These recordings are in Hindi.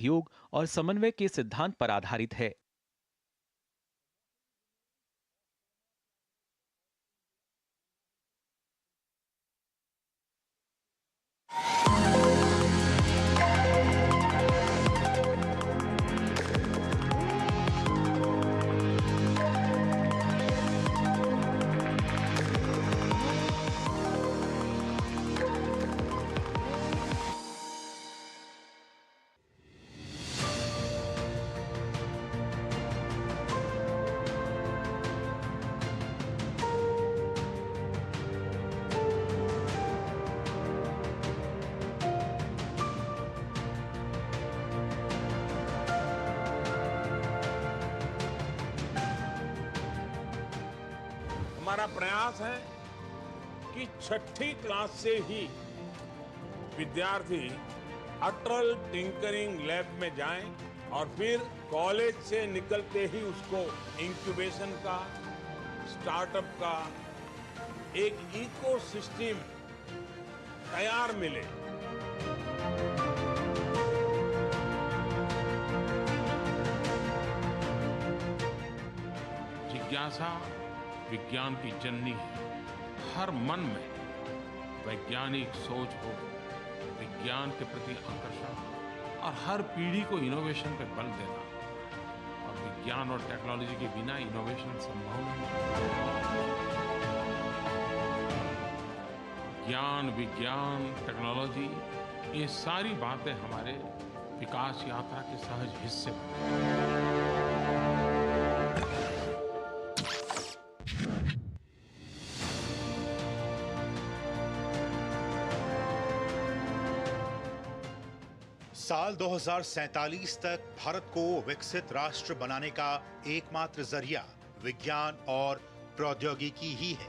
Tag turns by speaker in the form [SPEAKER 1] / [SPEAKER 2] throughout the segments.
[SPEAKER 1] सहयोग और समन्वय के सिद्धांत पर आधारित है।
[SPEAKER 2] हमारा प्रयास है कि छठी क्लास से ही विद्यार्थी अटल टिंकरिंग लैब में जाएं और फिर कॉलेज से निकलते ही उसको इंक्यूबेशन का, स्टार्टअप का एक इकोसिस्टम तैयार मिले। जिज्ञासा विज्ञान की जननी है। हर मन में वैज्ञानिक सोच हो, विज्ञान के प्रति आकर्षण और हर पीढ़ी को इनोवेशन पे बल देना। और विज्ञान और टेक्नोलॉजी के बिना इनोवेशन संभव नहीं। ज्ञान, विज्ञान, टेक्नोलॉजी, ये सारी बातें हमारे विकास यात्रा के सहज हिस्से हैं।
[SPEAKER 3] साल 2047 तक भारत को विकसित राष्ट्र बनाने का एकमात्र जरिया विज्ञान और प्रौद्योगिकी ही है।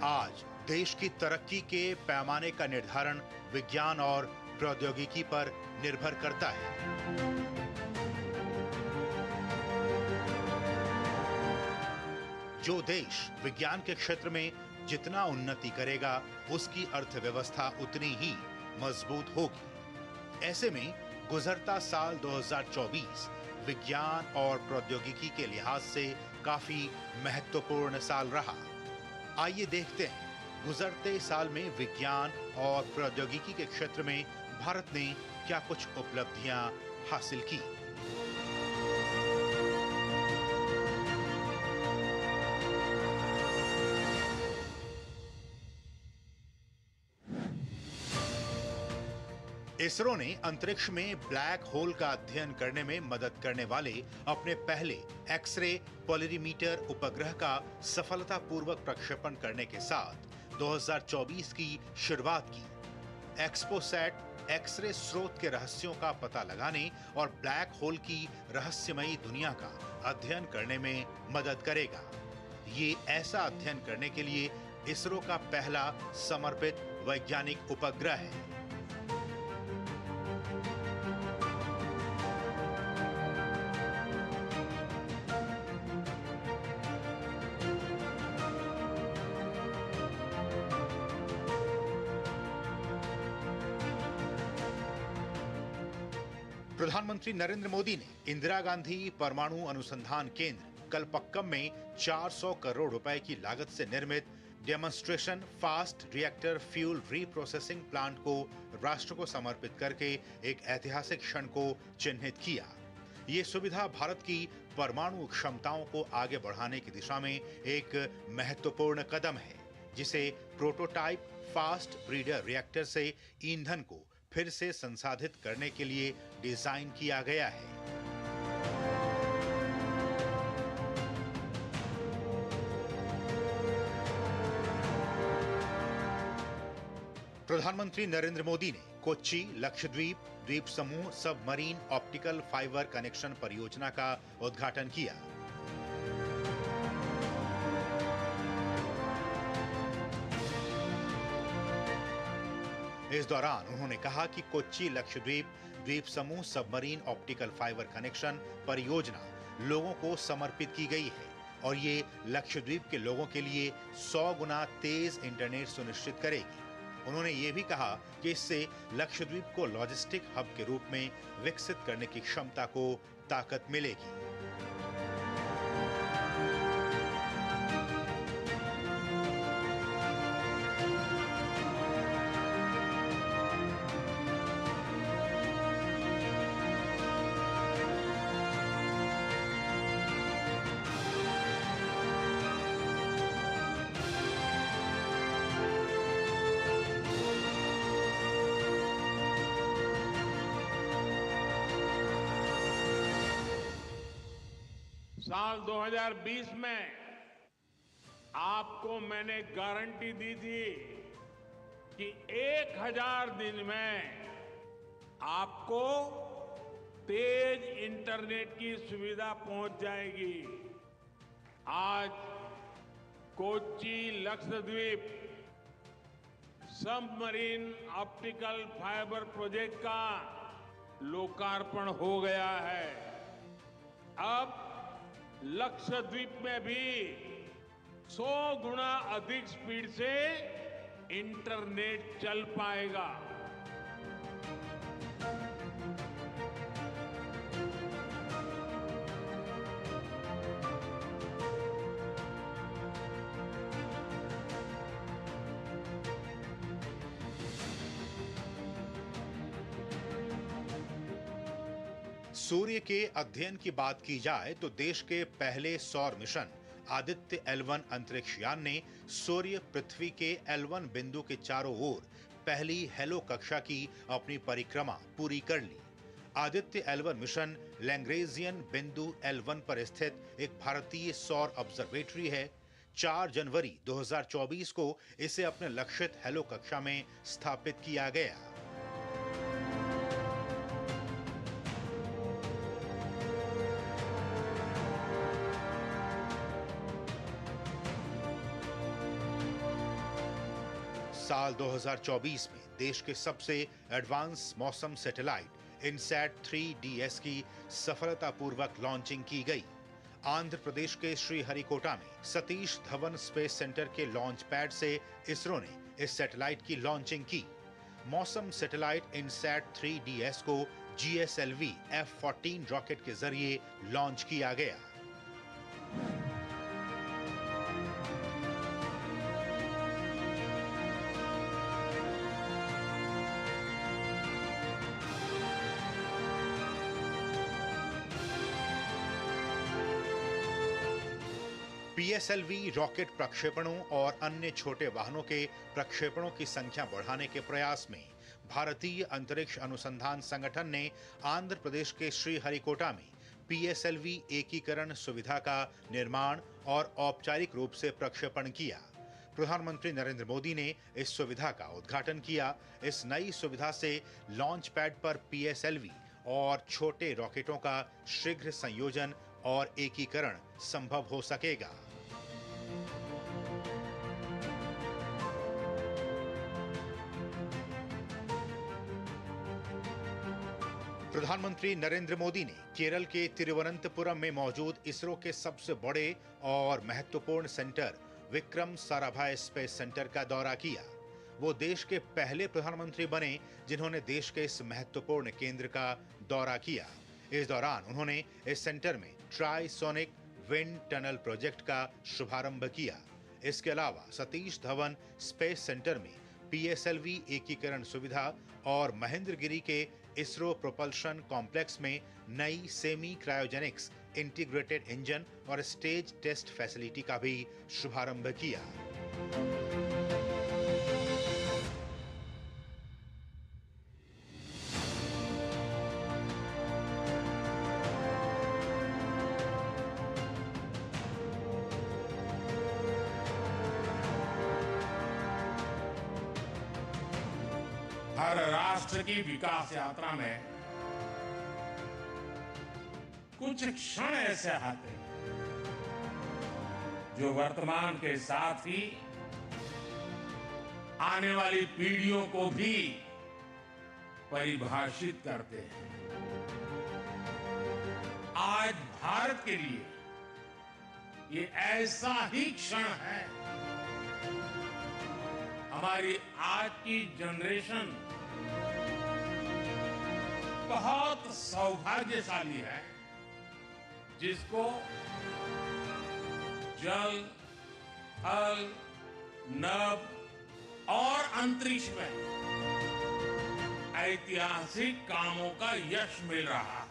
[SPEAKER 3] आज देश की तरक्की के पैमाने का निर्धारण विज्ञान और प्रौद्योगिकी पर निर्भर करता है। जो देश विज्ञान के क्षेत्र में जितना उन्नति करेगा, उसकी अर्थव्यवस्था उतनी ही मजबूत होगी। ऐसे में गुजरता साल 2024 विज्ञान और प्रौद्योगिकी के लिहाज से काफी महत्वपूर्ण साल रहा। आइए देखते हैं गुजरते साल में विज्ञान और प्रौद्योगिकी के क्षेत्र में भारत ने क्या कुछ उपलब्धियां हासिल की। इसरो ने अंतरिक्ष में ब्लैक होल का अध्ययन करने में मदद करने वाले अपने पहले एक्सरे पोलरीमीटर उपग्रह का सफलतापूर्वक प्रक्षेपण करने के साथ 2024 की शुरुआत की। एक्सपोसैट एक्सरे स्रोत के रहस्यों का पता लगाने और ब्लैक होल की रहस्यमयी दुनिया का अध्ययन करने में मदद करेगा। ये ऐसा अध्ययन करने के लिए इसरो का पहला समर्पित वैज्ञानिक उपग्रह है। प्रधानमंत्री नरेंद्र मोदी ने इंदिरा गांधी परमाणु अनुसंधान केंद्र कलपक्कम में 400 करोड़ रुपए की लागत से निर्मित demonstration fast reactor fuel reprocessing plant को राष्ट्र को समर्पित करके एक ऐतिहासिक क्षण को चिन्हित किया। ये सुविधा भारत की परमाणु क्षमताओं को आगे बढ़ाने की दिशा में एक महत्वपूर्ण कदम है, जिसे प्रोटोटाइप फास्ट ब्रीडर रिएक्टर से ईंधन को फिर से संसाधित करने के लिए डिजाइन किया गया है। प्रधानमंत्री नरेंद्र मोदी ने कोच्चि लक्षद्वीप द्वीप समूह सबमरीन ऑप्टिकल फाइबर कनेक्शन परियोजना का उद्घाटन किया। इस दौरान उन्होंने कहा कि कोच्चि लक्षद्वीप द्वीप समूह सबमरीन ऑप्टिकल फाइबर कनेक्शन परियोजना लोगों को समर्पित की गई है और ये लक्षद्वीप के लोगों के लिए 100 गुना तेज इंटरनेट सुनिश्चित करेगी। उन्होंने ये भी कहा कि इससे लक्षद्वीप को लॉजिस्टिक हब के रूप में विकसित करने की क्षमता को ताकत मिलेगी।
[SPEAKER 2] साल 2020 में आपको मैंने गारंटी दी थी कि 1000 दिन में आपको तेज इंटरनेट की सुविधा पहुंच जाएगी। आज Kochi Lakshadweep submarine optical fibre project का लोकार्पण हो गया है। अब लक्षद्वीप में भी 100 गुना अधिक स्पीड से इंटरनेट चल पाएगा।
[SPEAKER 3] सूर्य के अध्ययन की बात की जाए तो देश के पहले सौर मिशन आदित्य L1 अंतरिक्ष यान ने सूर्य पृथ्वी के L1 बिंदु के चारों ओर पहली हेलो कक्षा की अपनी परिक्रमा पूरी कर ली। आदित्य L1 मिशन लैग्रेंजियन बिंदु L1 पर स्थित एक भारतीय सौर ऑब्जर्वेटरी है। 4 जनवरी 2024 को इसे अपने लक्षित हेलो कक्षा में स्थापित किया गया। साल 2024 में देश के सबसे एडवांस मौसम सैटेलाइट इनसैट 3DS की सफलतापूर्वक लॉन्चिंग की गई। आंध्र प्रदेश के श्रीहरिकोटा में सतीश धवन स्पेस सेंटर के लॉन्च पैड से इसरो ने इस सैटेलाइट की लॉन्चिंग की। मौसम सैटेलाइट इनसैट 3DS को GSLV F-14 रॉकेट के जरिए लॉन्च किया गया। PSLV रॉकेट प्रक्षेपणों और अन्य छोटे वाहनों के प्रक्षेपणों की संख्या बढ़ाने के प्रयास में भारतीय अंतरिक्ष अनुसंधान संगठन ने आंध्र प्रदेश के श्रीहरिकोटा में PSLV एकीकरण सुविधा का निर्माण और औपचारिक रूप से प्रक्षेपण किया। प्रधानमंत्री नरेंद्र मोदी ने इस सुविधा का उद्घाटन किया। इस नई सुविधा से लॉन्च पैड पर PSLV और छोटे रॉकेटों का शीघ्र संयोजन और एकीकरण संभव हो सकेगा। प्रधानमंत्री नरेंद्र मोदी ने केरल के तिरुवनंतपुरम में मौजूद इसरो के सबसे बड़े और महत्वपूर्ण centre Vikram Sarabhai space centre का दौरा किया। वो देश के पहले प्रधानमंत्री बने जिन्होंने देश के इस महत्वपूर्ण केंद्र का दौरा किया। इस दौरान उन्होंने इस सेंटर में ट्राइसोनिक विंड टनल प्रोजेक्ट का शुभारंभ किया। इसके अलावा सतीश धवन स्पेस सेंटर में PSLV एकीकरण सुविधा और महेंद्रगिरी के इसरो प्रोपल्शन कॉम्प्लेक्स में नई सेमी क्रायोजेनिक्स इंटीग्रेटेड इंजन और स्टेज टेस्ट फैसिलिटी का भी शुभारंभ किया।
[SPEAKER 2] हर राष्ट्र की विकास यात्रा में कुछ क्षण ऐसे आते हैं जो वर्तमान के साथ ही आने वाली पीढ़ियों को भी परिभाषित करते हैं। आज भारत के लिए ये ऐसा ही क्षण है। हमारी आज की जनरेशन बहुत सौभाग्यशाली है, जिसको जल, थल, नभ और अंतरिक्ष में ऐतिहासिक कामों का यश मिल रहा है।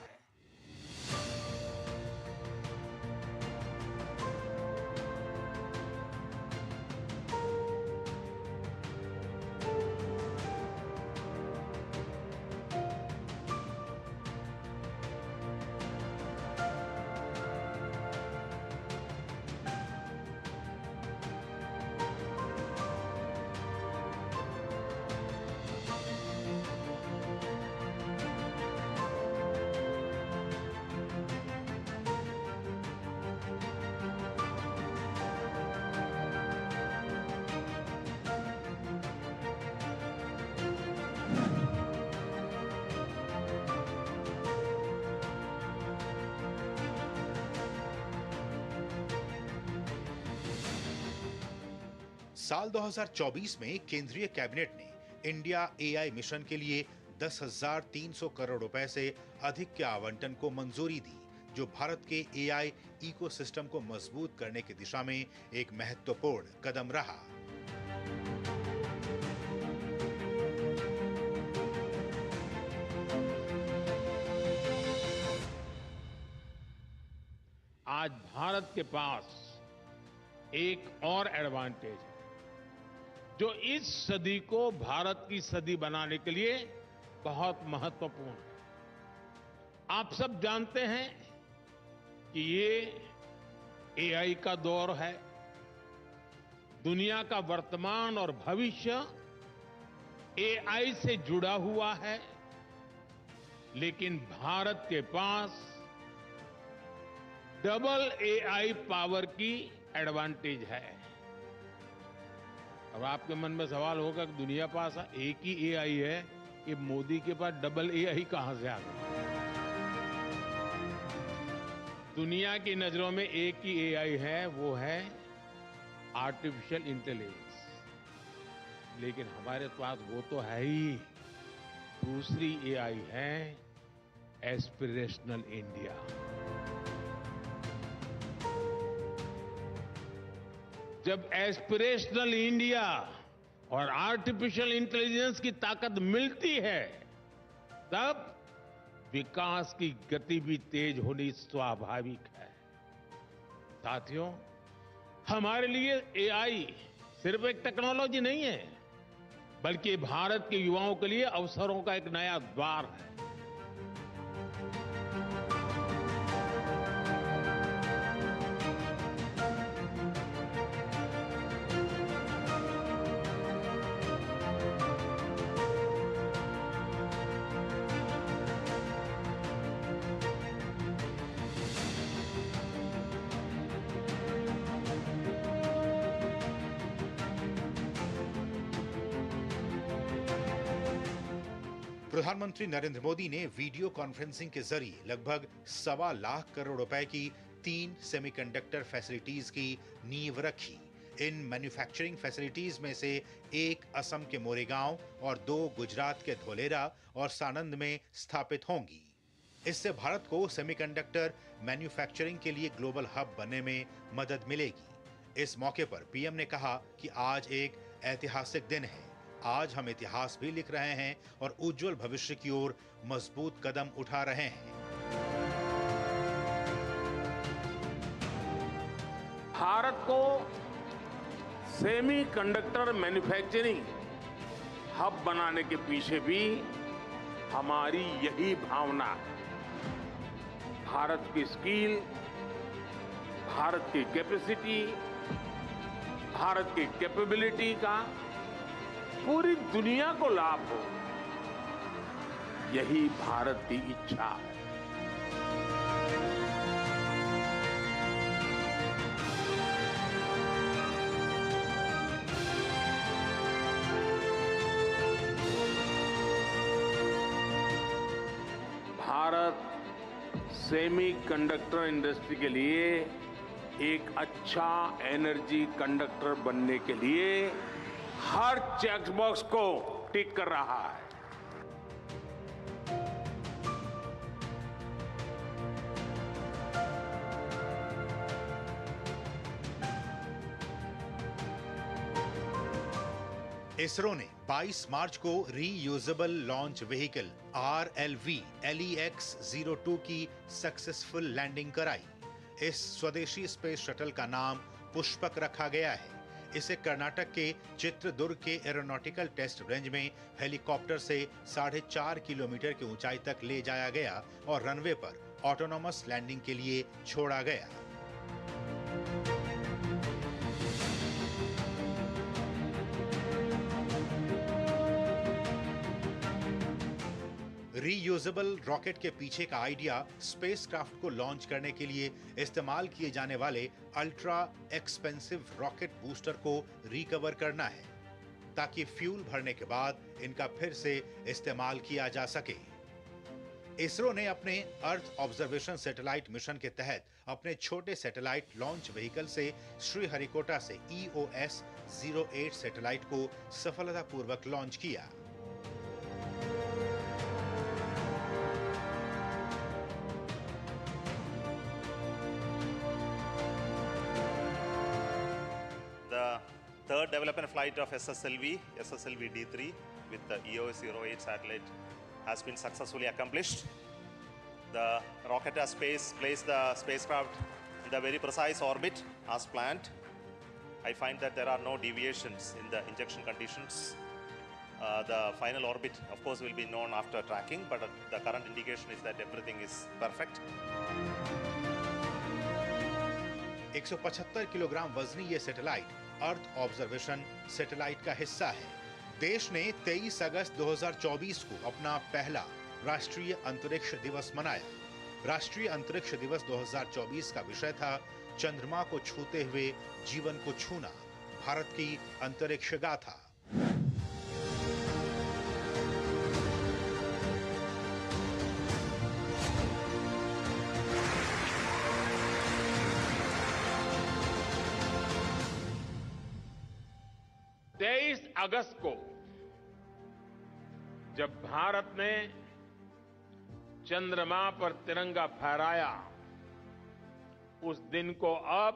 [SPEAKER 3] साल 2024 में केंद्रीय कैबिनेट ने इंडिया एआई मिशन के लिए 10,300 करोड़ रुपए से अधिक के आवंटन को मंजूरी दी, जो भारत के एआई इकोसिस्टम को मजबूत करने की दिशा में एक महत्वपूर्ण कदम रहा।
[SPEAKER 2] आज भारत के पास एक और एडवांटेज है, जो इस सदी को भारत की सदी बनाने के लिए बहुत महत्वपूर्ण है। आप सब जानते हैं कि ये एआई का दौर है। दुनिया का वर्तमान और भविष्य एआई से जुड़ा हुआ है, लेकिन भारत के पास डबल एआई पावर की एडवांटेज है। अब आपके मन में सवाल होगा कि दुनिया पास एक ही एआई है, ये मोदी के पास डबल एआई कहां से आ गया? दुनिया की नजरों में एक ही एआई है, वो है आर्टिफिशियल इंटेलिजेंस। लेकिन हमारे पास वो तो है ही, दूसरी एआई है एस्पिरेशनल इंडिया। जब एस्पिरेशनल इंडिया और आर्टिफिशियल इंटेलिजेंस की ताकत मिलती है, तब विकास की गति भी तेज होनी स्वाभाविक है। साथियों, हमारे लिए एआई सिर्फ एक टेक्नोलॉजी नहीं है, बल्कि भारत के युवाओं के लिए अवसरों का एक नया द्वार है।
[SPEAKER 3] प्रधानमंत्री नरेंद्र मोदी ने वीडियो कॉन्फ्रेंसिंग के जरिए लगभग 1.25 लाख करोड़ रुपए की 3 सेमीकंडक्टर फैसिलिटीज की नींव रखी। इन मैन्युफैक्चरिंग फैसिलिटीज में से एक असम के मोरेगांव और 2 गुजरात के धोलेरा और सानंद में स्थापित होंगी। इससे भारत को सेमीकंडक्टर मैन्युफैक्चरिंग के लिए ग्लोबल हब बनने में मदद मिलेगी। इस मौके पर पीएम ने कहा कि आज एक ऐतिहासिक दिन है। आज हम इतिहास भी लिख रहे हैं और उज्जवल भविष्य की ओर मजबूत कदम उठा रहे हैं।
[SPEAKER 2] भारत को सेमीकंडक्टर मैन्युफैक्चरिंग हब बनाने के पीछे भी हमारी यही भावना है। भारत की स्किल, भारत की कैपेसिटी, भारत की कैपेबिलिटी का पूरी दुनिया को लाभ हो, यही भारत की इच्छा है। भारत सेमीकंडक्टर इंडस्ट्री के लिए एक अच्छा एनर्जी कंडक्टर बनने के लिए हर चेक बॉक्स को टिक कर रहा है।
[SPEAKER 3] इसरो ने 22 मार्च को reusable launch vehicle RLV LEX-02 की सक्सेसफुल लैंडिंग कराई। इस स्वदेशी स्पेस शटल का नाम पुष्पक रखा गया है। इसे कर्नाटक के चित्रदुर्ग के एरोनॉटिकल टेस्ट रेंज में हेलीकॉप्टर से 4.5 किलोमीटर की ऊंचाई तक ले जाया गया और रनवे पर ऑटोनॉमस लैंडिंग के लिए छोड़ा गया। रीयूजेबल रॉकेट के पीछे का आइडिया स्पेसक्राफ्ट को लॉन्च करने के लिए इस्तेमाल किए जाने वाले अल्ट्रा एक्सपेंसिव रॉकेट बूस्टर को रिकवर करना है, ताकि फ्यूल भरने के बाद इनका फिर से इस्तेमाल किया जा सके। इसरो ने अपने अर्थ ऑब्जर्वेशन सैटेलाइट मिशन के तहत अपने छोटे सैटेलाइट लॉन्च व्हीकल से श्रीहरिकोटा से EOS-08 सैटेलाइट को सफलतापूर्वक लॉन्च किया।
[SPEAKER 4] Third development flight of SSLV D3 with the EOS-08 satellite has been successfully accomplished. The rocket has placed the spacecraft in the very precise orbit as planned. I find that there are no deviations in the injection conditions. The final orbit, of course, will be known after tracking, but the current indication is that everything is perfect.
[SPEAKER 3] 175 kilogram वजनी ये सैटेलाइट अर्थ ऑब्जर्वेशन सैटेलाइट का हिस्सा है। देश ने 23 अगस्त 2024 को अपना पहला राष्ट्रीय अंतरिक्ष दिवस मनाया। राष्ट्रीय अंतरिक्ष दिवस 2024 का विषय था चंद्रमा को छूते हुए जीवन को छूना, भारत की अंतरिक्ष गाथा।
[SPEAKER 2] अगस्त को जब भारत ने चंद्रमा पर तिरंगा फहराया, उस दिन को अब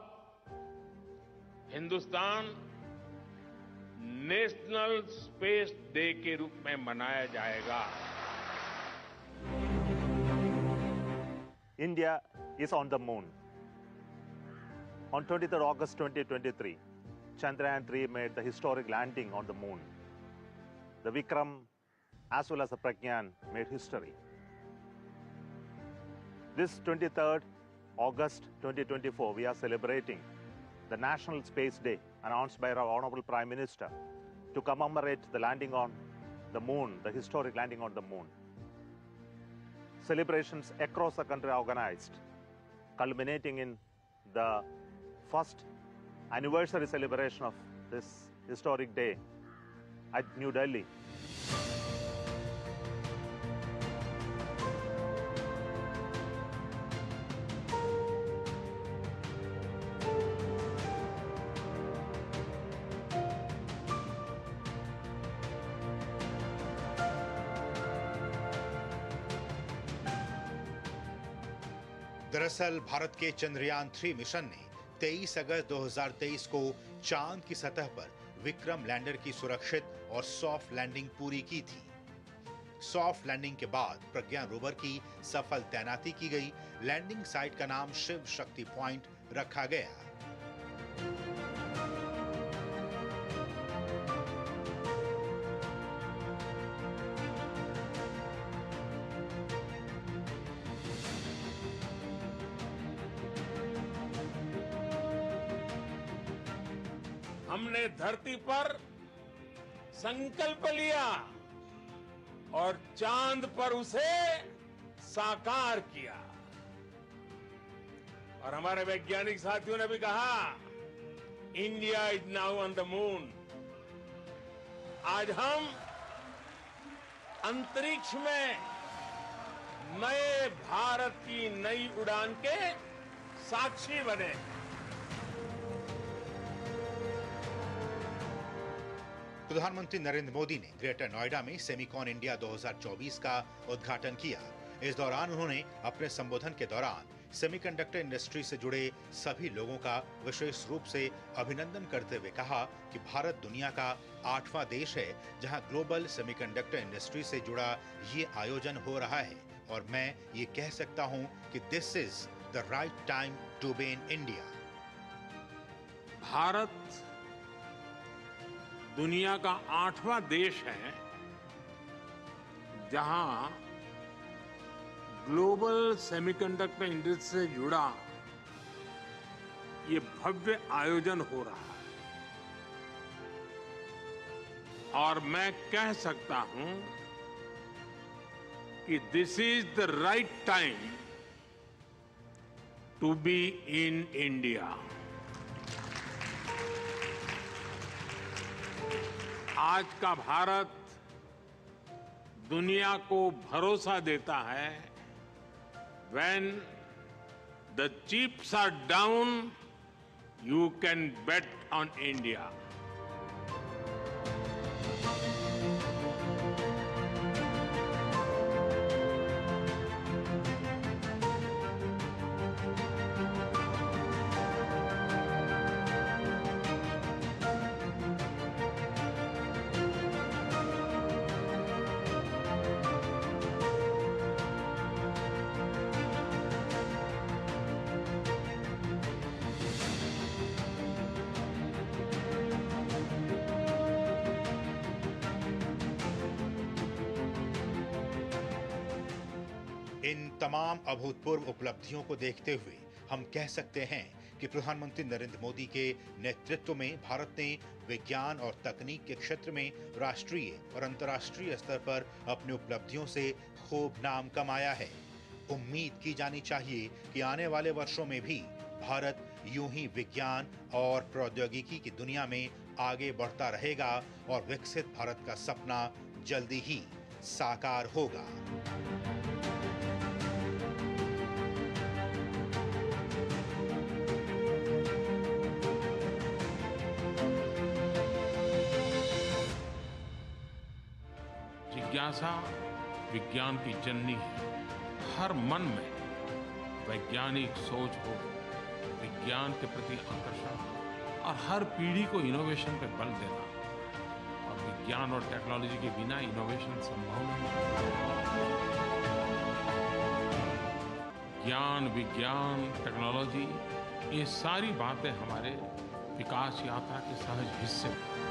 [SPEAKER 2] हिंदुस्तान नेशनल स्पेस डे के रूप में मनाया जाएगा।
[SPEAKER 4] India is on the moon. On 23rd August 2023, Chandrayaan-3 made the historic landing on the moon. The Vikram as well as the Pragyan made history. This 23rd August 2024, we are celebrating the National Space Day announced by our Honorable Prime Minister to commemorate the landing on the moon, the historic landing on the moon. Celebrations across the country are organized, culminating in the first anniversary celebration of this historic day at New Delhi.
[SPEAKER 3] दरअसल भारत के चंद्रयान-3 मिशन ने 23 अगस्त 2023 को चांद की सतह पर विक्रम लैंडर की सुरक्षित और सॉफ्ट लैंडिंग पूरी की थी। सॉफ्ट लैंडिंग के बाद प्रज्ञान रोवर की सफल तैनाती की गई। लैंडिंग साइट का नाम शिव शक्ति पॉइंट रखा गया।
[SPEAKER 2] हमने धरती पर संकल्प लिया और चांद पर उसे साकार किया। और हमारे वैज्ञानिक साथियों ने भी कहा, India is now on the moon. आज हम अंतरिक्ष में नए भारत की नई उड़ान के साक्षी बने।
[SPEAKER 3] प्रधानमंत्री नरेंद्र मोदी ने ग्रेटर नोएडा में सेमिकॉन इंडिया 2024 का उद्घाटन किया। इस दौरान उन्होंने अपने संबोधन के दौरान सेमीकंडक्टर इंडस्ट्री से जुड़े सभी लोगों का विशेष रूप से अभिनंदन करते हुए कहा कि भारत दुनिया का 8वां देश है जहां ग्लोबल सेमीकंडक्टर इंडस्ट्री से जुड़ा ये आयोजन हो रहा है और मैं ये कह सकता हूं कि this is the right time to be in India.
[SPEAKER 2] Bharat दुनिया का 8वां देश है जहां ग्लोबल सेमीकंडक्टर इंडस्ट्री से जुड़ा ये भव्य आयोजन हो रहा है और मैं कह सकता हूं कि this is the right time to be in India. आज का भारत दुनिया को भरोसा देता है when the chips are down, you can bet on India.
[SPEAKER 3] इन तमाम अभूतपूर्व उपलब्धियों को देखते हुए हम कह सकते हैं कि प्रधानमंत्री नरेंद्र मोदी के नेतृत्व में भारत ने विज्ञान और तकनीक के क्षेत्र में राष्ट्रीय और अंतर्राष्ट्रीय स्तर पर अपनी उपलब्धियों से खूब नाम कमाया है। उम्मीद की जानी चाहिए कि आने वाले वर्षों में भी भारत यूं ही विज्ञान और प्रौद्योगिकी की दुनिया में आगे बढ़ता रहेगा और विकसित भारत का सपना जल्दी ही साकार होगा।
[SPEAKER 2] जिज्ञासा विज्ञान की जननी है। हर मन में वैज्ञानिक सोच हो, विज्ञान के प्रति आकर्षण और हर पीढ़ी को इनोवेशन पे बल देना और विज्ञान और टेक्नोलॉजी के बिना इनोवेशन संभव नहीं है। ज्ञान, विज्ञान, टेक्नोलॉजी, ये सारी बातें हमारे विकास यात्रा के सहज हिस्से हैं।